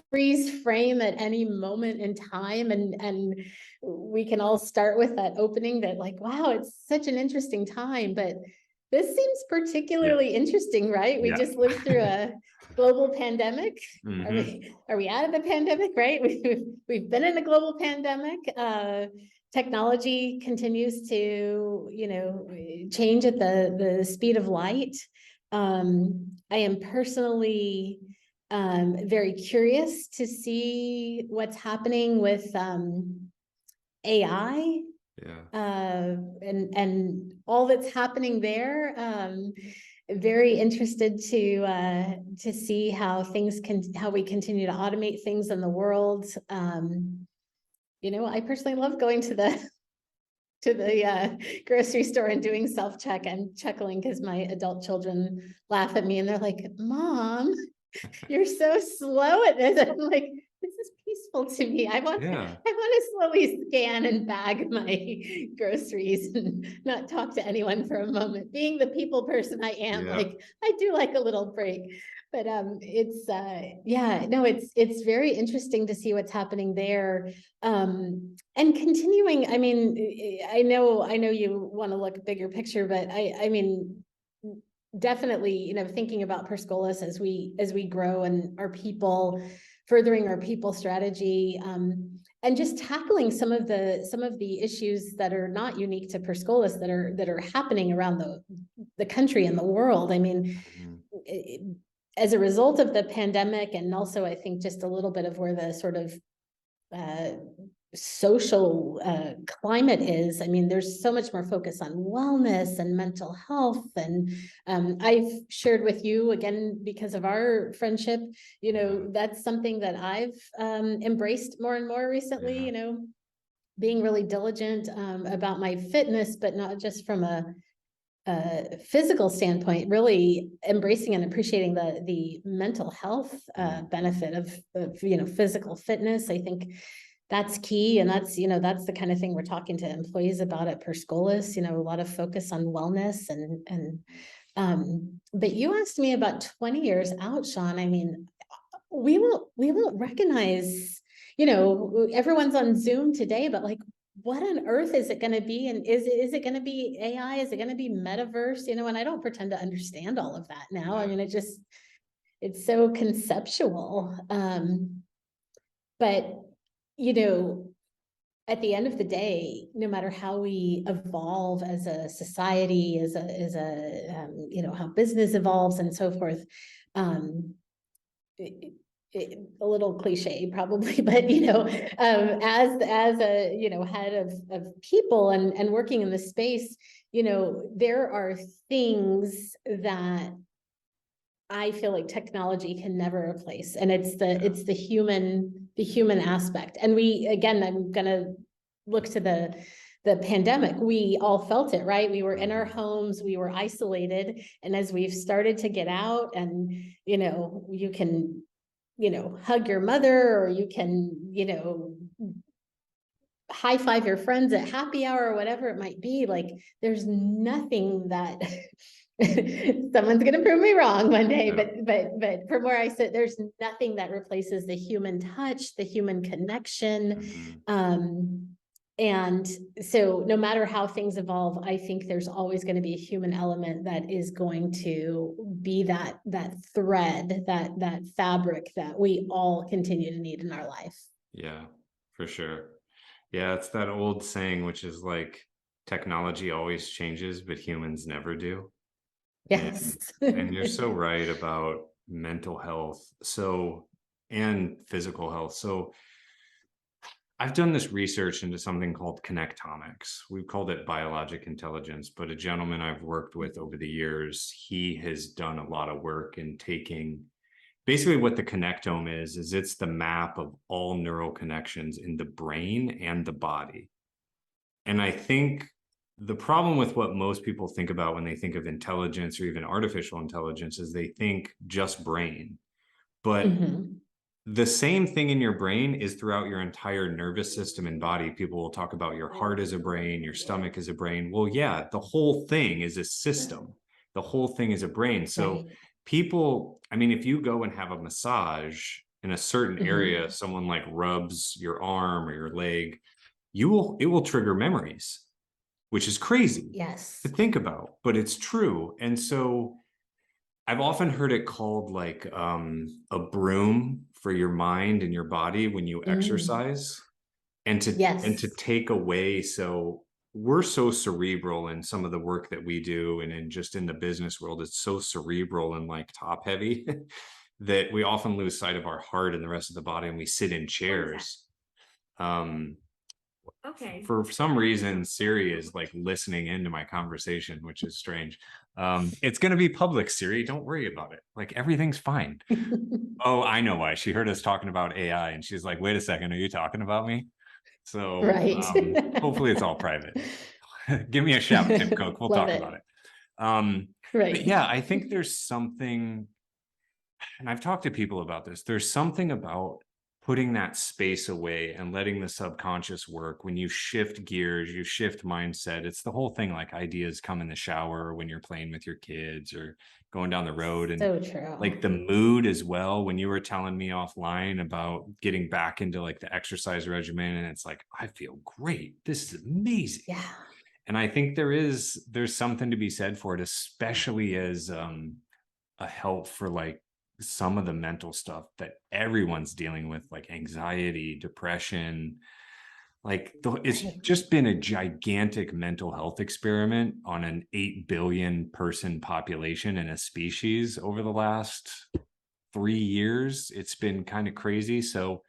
freeze frame at any moment in time, and we can all start with that opening that, like, wow, it's such an interesting time, but this seems particularly interesting, right? We just lived through a global pandemic. Are we out of the pandemic, right? We've been in a global pandemic. Technology continues to, change at the speed of light. I am personally very curious to see what's happening with AI, Yeah. and all that's happening there. Very interested to see how how we continue to automate things in the world. I personally love going to the grocery store and doing self-check. I'm chuckling because my adult children laugh at me and they're like, "Mom, you're so slow at this." I'm like, this is peaceful to me. I want to slowly scan and bag my groceries and not talk to anyone for a moment. Being the people person I am, like, I do like a little break. But it's very interesting to see what's happening there. And continuing, I mean, I know you want to look bigger picture, but I mean, definitely, thinking about Perscolis as we grow and our people, furthering our people strategy, and just tackling some of the issues that are not unique to Perscolis that are happening around the country and the world. I mean, as a result of the pandemic, and also I think just a little bit of where the sort of social climate is. I mean, there's so much more focus on wellness and mental health. And I've shared with you, again, because of our friendship, that's something that I've embraced more and more recently, being really diligent about my fitness, but not just from a physical standpoint, really embracing and appreciating the mental health benefit of physical fitness. I think that's key. And that's the kind of thing we're talking to employees about at Perscolis, a lot of focus on wellness but you asked me about 20 years out, Sean. I mean, we won't recognize, everyone's on Zoom today, but like, what on earth is it going to be? And is it going to be AI? Is it going to be metaverse? And I don't pretend to understand all of that now. I mean, it's so conceptual. But at the end of the day, no matter how we evolve as a society, as a how business evolves and so forth, a little cliche probably, but as a head of people and working in the space, there are things that I feel like technology can never replace, and it's the human aspect. And I'm gonna look to the pandemic. We all felt it, right? We were in our homes, we were isolated, and as we've started to get out, and you can hug your mother, or you can high five your friends at happy hour or whatever it might be, like there's nothing that someone's going to prove me wrong one day, but from where I sit, there's nothing that replaces the human touch, the human connection. And so no matter how things evolve, I think there's always going to be a human element that is going to be that thread, that fabric that we all continue to need in our life. Yeah, for sure. Yeah, it's that old saying, which is like, technology always changes, but humans never do. Yes. And you're so right about mental health, and physical health. So I've done this research into something called connectomics. We've called it biologic intelligence, but a gentleman I've worked with over the years, he has done a lot of work in taking basically what the connectome is it's the map of all neural connections in the brain and the body. And I think the problem with what most people think about when they think of intelligence or even artificial intelligence is they think just brain. But the same thing in your brain is throughout your entire nervous system and body. People will talk about your heart as a brain, your stomach as a brain. Well, yeah, the whole thing is a system. The whole thing is a brain. So people, I mean, if you go and have a massage in a certain area, someone like rubs your arm or your leg, it will trigger memories, which is crazy to think about, but it's true. And so I've often heard it called like a broom for your mind and your body when you exercise, and to take away. So we're so cerebral in some of the work that we do, and in the business world, it's so cerebral and like top heavy that we often lose sight of our heart and the rest of the body, and we sit in chairs. Okay. For some reason, Siri is like listening into my conversation, which is strange. It's going to be public, Siri. Don't worry about it. Like everything's fine. Oh, I know why. She heard us talking about AI and she's like, wait a second, are you talking about me? So Right. hopefully it's all private. Give me a shout, Tim Cook. We'll Love talk it. about it. But Right. yeah, I think there's something, and I've talked to people about this. There's something about putting that space away and letting the subconscious work. When you shift gears, you shift mindset. It's the whole thing, like ideas come in the shower when you're playing with your kids or going down the road. And So true. like the mood as well. When you were telling me offline about getting back into like the exercise regimen, and it's like, I feel great. This is amazing. Yeah. And I think there's something to be said for it, especially as a help for like some of the mental stuff that everyone's dealing with, like anxiety, depression. Like it's just been a gigantic mental health experiment on an 8 billion person population in a species over the last 3 years. It's been kind of crazy. So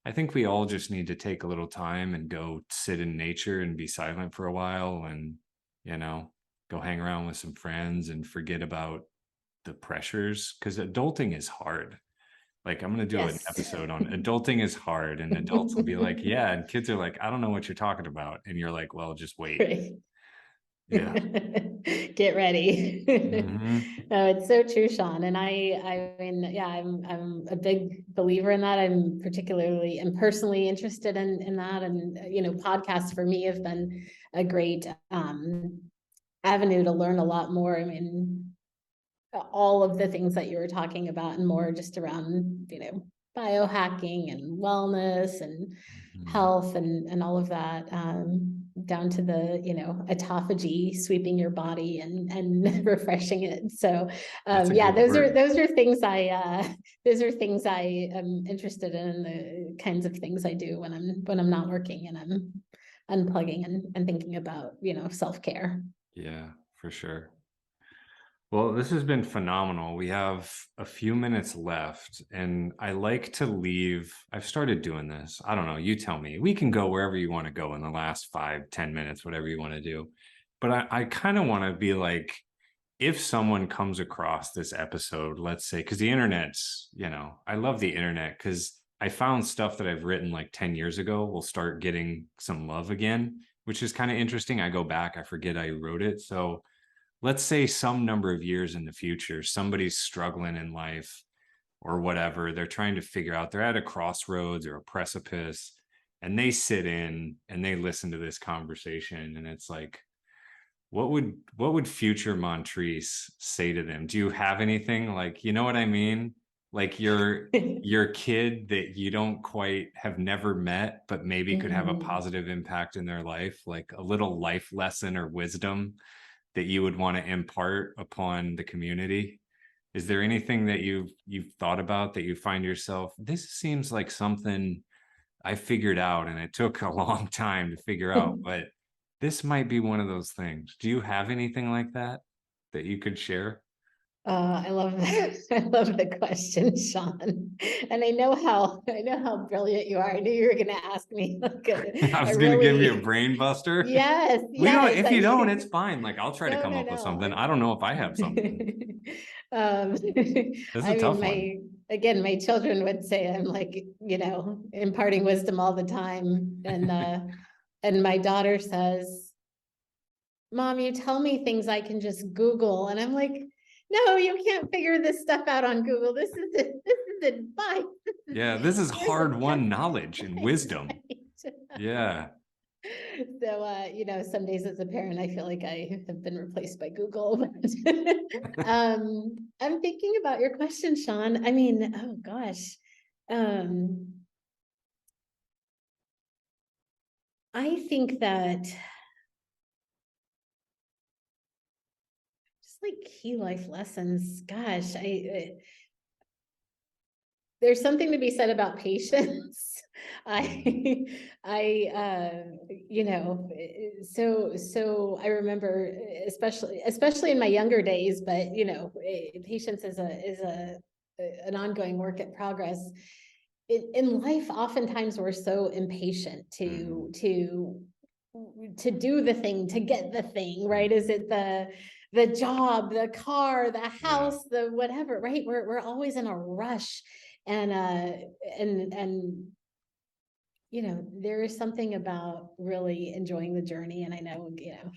I think we all just need to take a little time and go sit in nature and be silent for a while and, you know, go hang around with some friends and forget about the pressures, because adulting is hard. Like I'm going to do an episode on adulting is hard, and adults will be like, yeah, and kids are like, I don't know what you're talking about, and you're like, well, just wait. Right. Yeah. Get ready. Mhm. No, it's so true, Sean. And I mean, yeah, I'm a big believer in that. I'm particularly and personally interested in that. And, you know, podcasts for me have been a great avenue to learn a lot more. I mean, all of the things that you were talking about and more just around, you know, biohacking and wellness and Mhm. health and all of that, down to the, you know, autophagy, sweeping your body and refreshing it. So yeah, those are things I am interested in, the kinds of things I do when I'm not working and I'm unplugging and thinking about, you know, self-care. Yeah, for sure. Well, this has been phenomenal. We have a few minutes left, and I like to leave. I've started doing this. I don't know. You tell me. We can go wherever you want to go in the last 5, 10 minutes, whatever you want to do. But I kind of want to be like, if someone comes across this episode, let's say, because the internet's, you know, I love the internet because I found stuff that I've written like 10 years ago will start getting some love again, which is kind of interesting. I go back, I forget I wrote it. So let's say some number of years in the future, somebody's struggling in life or whatever. They're trying to figure out, they're at a crossroads or a precipice, and they sit in and they listen to this conversation. And it's like, what would future Montreece say to them? Do you have anything, like, you know what I mean? Like your kid that you don't quite have never met, but maybe could have a positive impact in their life, like a little life lesson or wisdom that you would want to impart upon the community? Is there anything that you've thought about that you find yourself, this seems like something I figured out and it took a long time to figure out, but this might be one of those things. Do you have anything like that that you could share? I love that. I love the question, Sean. And I know how brilliant you are. I knew you were going to ask me like I was a going to give you a really, brain buster. yes, We don't, yes. if you don't, it's fine. Like I'll try to No, come no, up with something. no. I don't know if I have something. Um, This is I a tough mean, one. my children would say I'm like, you know, imparting wisdom all the time. And my daughter says, Mom, you tell me things I can just Google. And I'm like, no, you can't figure this stuff out on Google. This is advice. Yeah, this is hard-won knowledge and wisdom. Right. Yeah. So, you know, some days as a parent, I feel like I have been replaced by Google. I'm thinking about your question, Sean. I mean, oh gosh. I think that just like key life lessons, gosh, there's something to be said about patience. You know, so I remember, especially in my younger days, but you know, patience is an ongoing work in progress. in life, oftentimes we're so impatient to do the thing, to get the thing, right? Is it the job, the car, the house, the whatever, right? We're always in a rush. And you know, there is something about really enjoying the journey. And I know, you know,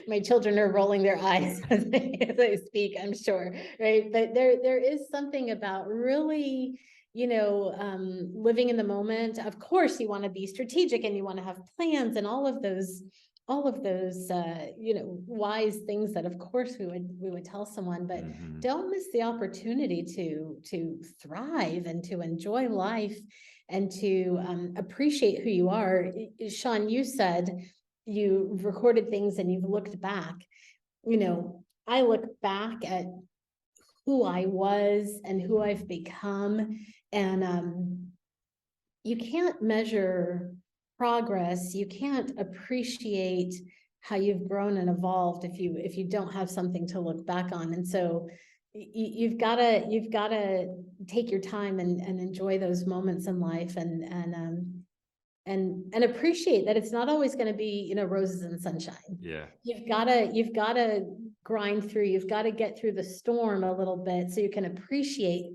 my children are rolling their eyes as I speak, I'm sure, right? But there is something about really, you know, living in the moment. Of course, you want to be strategic and you want to have plans and all of those, you know, wise things that of course we would tell someone, but don't miss the opportunity to thrive and to enjoy life and to appreciate who you are. Sean, you said you've recorded things and you've looked back. You know, I look back at who I was and who I've become, and you can't measure progress. You can't appreciate how you've grown and evolved if you don't have something to look back on. And so you've got to take your time and enjoy those moments in life and appreciate that it's not always going to be, you know, roses and sunshine. Yeah. You've got to grind through. You've got to get through the storm a little bit so you can appreciate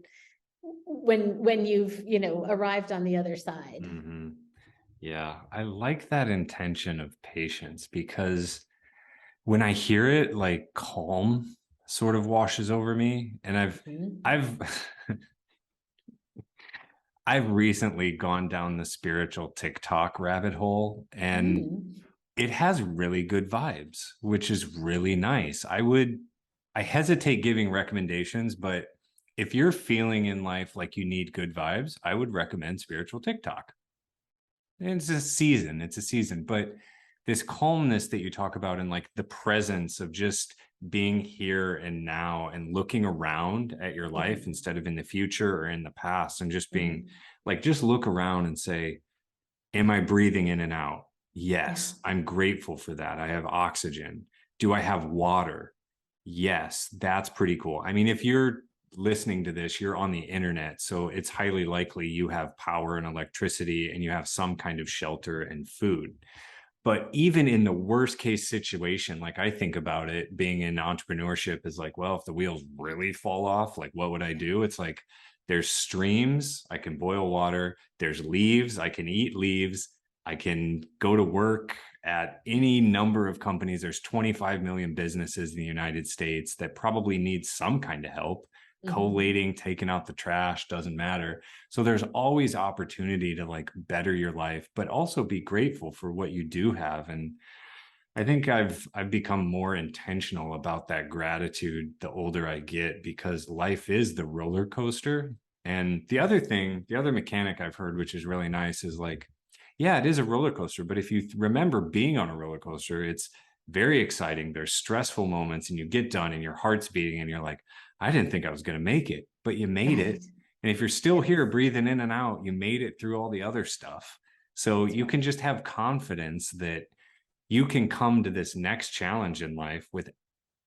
when you've, you know, arrived on the other side. Yeah, I like that intention of patience, because when I hear it, like calm sort of washes over me. And I've I've recently gone down the spiritual TikTok rabbit hole, and it has really good vibes, which is really nice. I hesitate giving recommendations, but if you're feeling in life like you need good vibes, I would recommend spiritual TikTok. It's a season, but this calmness that you talk about, and like the presence of just being here and now and looking around at your life instead of in the future or in the past, and just being like, just look around and say, am I breathing in and out? Yes, I'm grateful for that. I have oxygen. Do I have water? Yes, that's pretty cool. I mean, if you're listening to this, you're on the internet, so it's highly likely you have power and electricity and you have some kind of shelter and food. But even in the worst case situation, like I think about it, being in entrepreneurship is like, well, if the wheels really fall off, like what would I do? It's like, there's streams, I can boil water. There's leaves, I can eat leaves. I can go to work at any number of companies. There's 25 million businesses in the United States that probably need some kind of help. Collating, taking out the trash, doesn't matter. So there's always opportunity to like better your life, but also be grateful for what you do have. And I think I've become more intentional about that gratitude the older I get, because life is the roller coaster. And the other mechanic I've heard, which is really nice, is like, yeah, it is a roller coaster, but if you remember being on a roller coaster, it's very exciting. There's stressful moments and you get done and your heart's beating and you're like, I didn't think I was going to make it, but you made it. And if you're still here breathing in and out, you made it through all the other stuff. So you can just have confidence that you can come to this next challenge in life with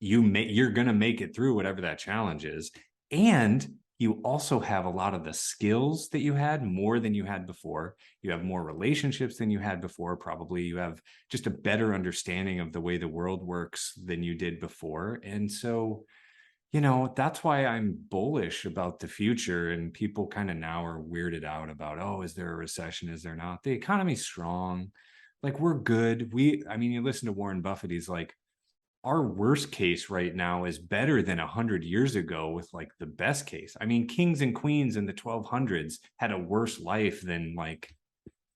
you're going to make it through whatever that challenge is. And you also have a lot of the skills that you had more than you had before. You have more relationships than you had before. Probably you have just a better understanding of the way the world works than you did before. And so, you know, that's why I'm bullish about the future. And people kind of now are weirded out about, oh, is there a recession? Is there not? The economy's strong. Like, we're good. I mean, you listen to Warren Buffett, he's like, our worst case right now is better than 100 years ago with like the best case. I mean, kings and queens in the 1200s had a worse life than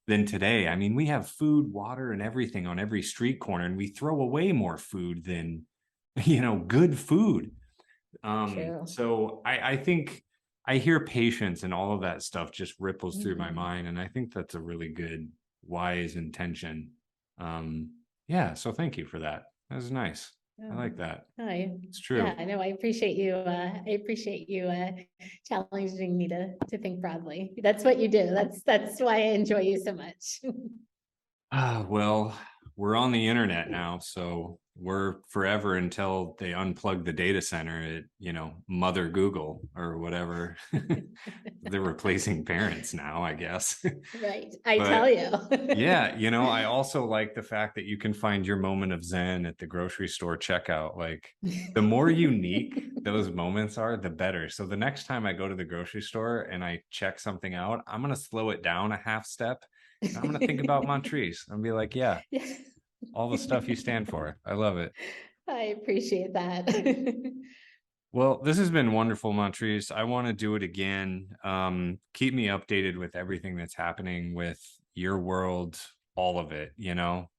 today. I mean, we have food, water, and everything on every street corner, and we throw away more food than, you know, good food. So I think I hear patience and all of that stuff just ripples through my mind. And I think that's a really good, wise intention. Yeah. So thank you for that. That was nice. I like that. It's true. Yeah, I know. I appreciate you. Challenging me to think broadly. That's what you do. That's why I enjoy you so much. Well, we're on the internet now, so we're forever until they unplug the data center at, Mother Google or whatever. They're replacing parents now, I guess. Right. I tell But you. yeah, I also like the fact that you can find your moment of zen at the grocery store checkout. Like, the more unique those moments are, the better. So the next time I go to the grocery store and I check something out, I'm going to slow it down a half step. And I'm going to think about Montreece and be like, yeah, all the stuff you stand for. I love it. I appreciate that. Well, this has been wonderful, Montreece. I want to do it again. Keep me updated with everything that's happening with your world, all of it,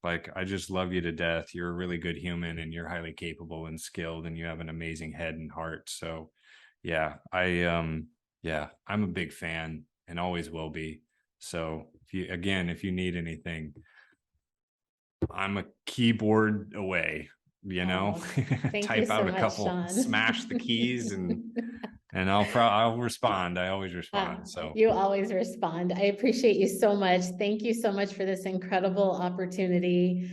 like, I just love you to death. You're a really good human and you're highly capable and skilled and you have an amazing head and heart. So yeah, I'm a big fan and always will be. So if you need anything, I'm a keyboard away, Oh, thank you type so out a much, couple, Sean. smash the keys and I'll respond. I always respond. So You always respond. I appreciate you so much. Thank you so much for this incredible opportunity.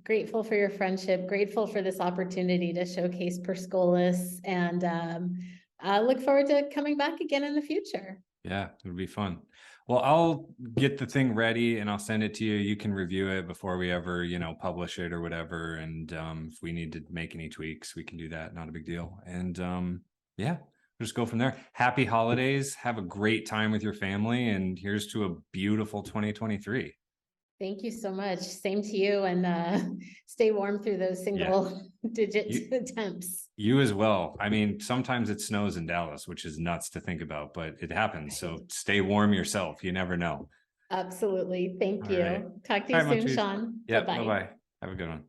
Grateful for your friendship, grateful for this opportunity to showcase Perscolis, and I look forward to coming back again in the future. yeah, it'll be fun. Well, I'll get the thing ready and I'll send it to you. You can review it before we ever, publish it or whatever. And if we need to make any tweaks, we can do that. Not a big deal. And yeah, we'll just go from there. Happy holidays. Have a great time with your family. And here's to a beautiful 2023. Thank you so much. Same to you, and stay warm through those single digit temps. You as well. I mean, sometimes it snows in Dallas, which is nuts to think about, but it happens. So stay warm yourself. You never know. Absolutely. Thank All you. right. Talk to All you right, soon, Montreece. Sean. Yeah. Bye-bye. Bye-bye. Have a good one.